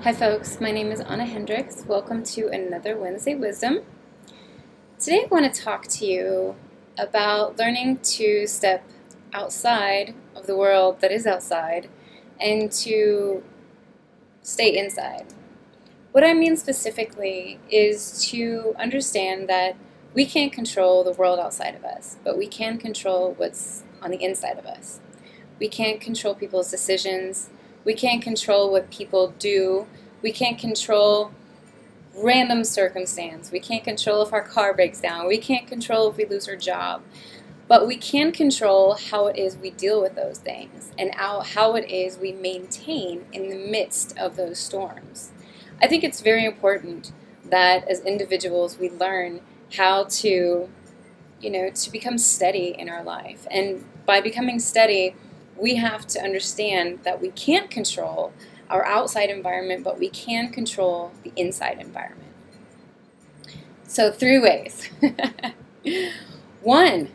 Hi folks, my name is Anna Hendricks. Welcome to another Wednesday Wisdom. Today I want to talk to you about learning to step outside of the world that is outside and to stay inside. What I mean specifically is to understand that we can't control the world outside of us, but we can control what's on the inside of us. We can't control people's decisions. We can't control what people do. We can't control random circumstance. We can't control if our car breaks down. We can't control if we lose our job. But we can control how it is we deal with those things and how it is we maintain in the midst of those storms. I think it's very important that as individuals we learn how to become steady in our life. And by becoming steady, we have to understand that we can't control our outside environment, but we can control the inside environment. So 3 ways. 1,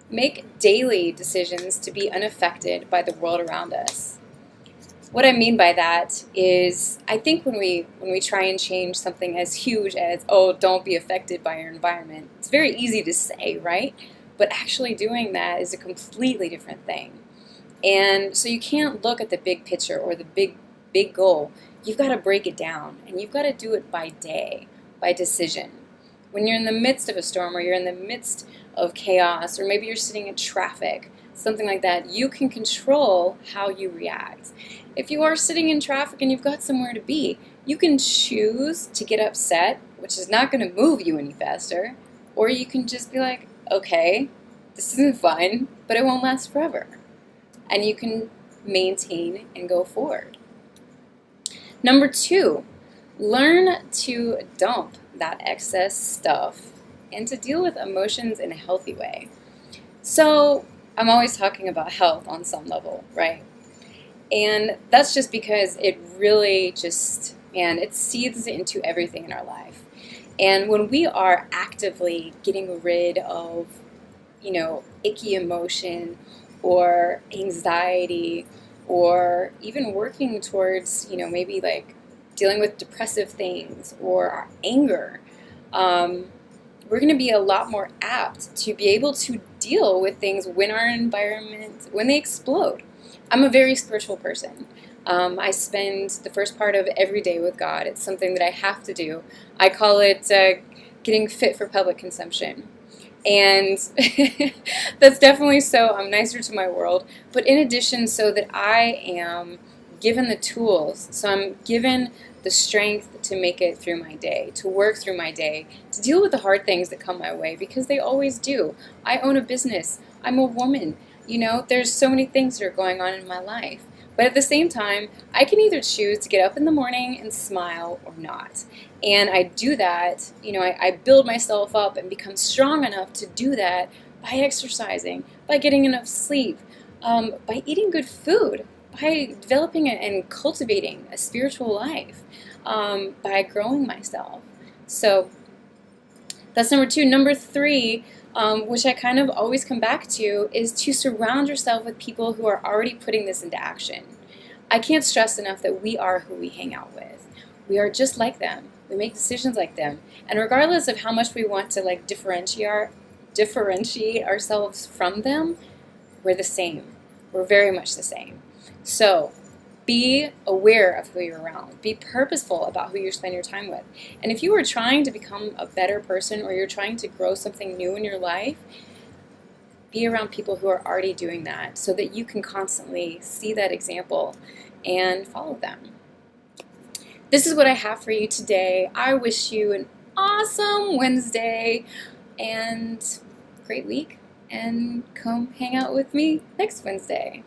make daily decisions to be unaffected by the world around us. What I mean by that is, I think when we try and change something as huge as, oh, don't be affected by your environment, it's very easy to say, right? But actually doing that is a completely different thing. And so you can't look at the big picture or the big goal. You've got to break it down, and you've got to do it by day, by decision. When you're in the midst of a storm, or you're in the midst of chaos, or maybe you're sitting in traffic, something like that, you can control how you react. If you are sitting in traffic and you've got somewhere to be, you can choose to get upset, which is not going to move you any faster, or you can just be like, okay, this isn't fun, but it won't last forever. And you can maintain and go forward. Number 2, learn to dump that excess stuff and to deal with emotions in a healthy way. So I'm always talking about health on some level, right? And that's just because it really it seeds into everything in our life. And when we are actively getting rid of, icky emotion or anxiety, or even working towards, maybe like dealing with depressive things or our anger, we're going to be a lot more apt to be able to deal with things when our environment, when they explode. I'm a very spiritual person. I spend the first part of every day with God. It's something that I have to do. I call it getting fit for public consumption. And that's definitely so I'm nicer to my world, but in addition, so that I am given the tools, so I'm given the strength to make it through my day, to work through my day, to deal with the hard things that come my way, because they always do. I own a business. I'm a woman. There's so many things that are going on in my life. But at the same time, I can either choose to get up in the morning and smile or not. And I do that, I build myself up and become strong enough to do that by exercising, by getting enough sleep, by eating good food, by developing and cultivating a spiritual life, by growing myself. So that's number 2. Number 3, which I kind of always come back to, is to surround yourself with people who are already putting this into action. I can't stress enough that we are who we hang out with. We are just like them. We make decisions like them. And regardless of how much we want to differentiate ourselves from them, we're the same. We're very much the same. So be aware of who you're around. Be purposeful about who you spend your time with. And if you are trying to become a better person, or you're trying to grow something new in your life, be around people who are already doing that, so that you can constantly see that example and follow them. This is what I have for you today. I wish you an awesome Wednesday and great week, and come hang out with me next Wednesday.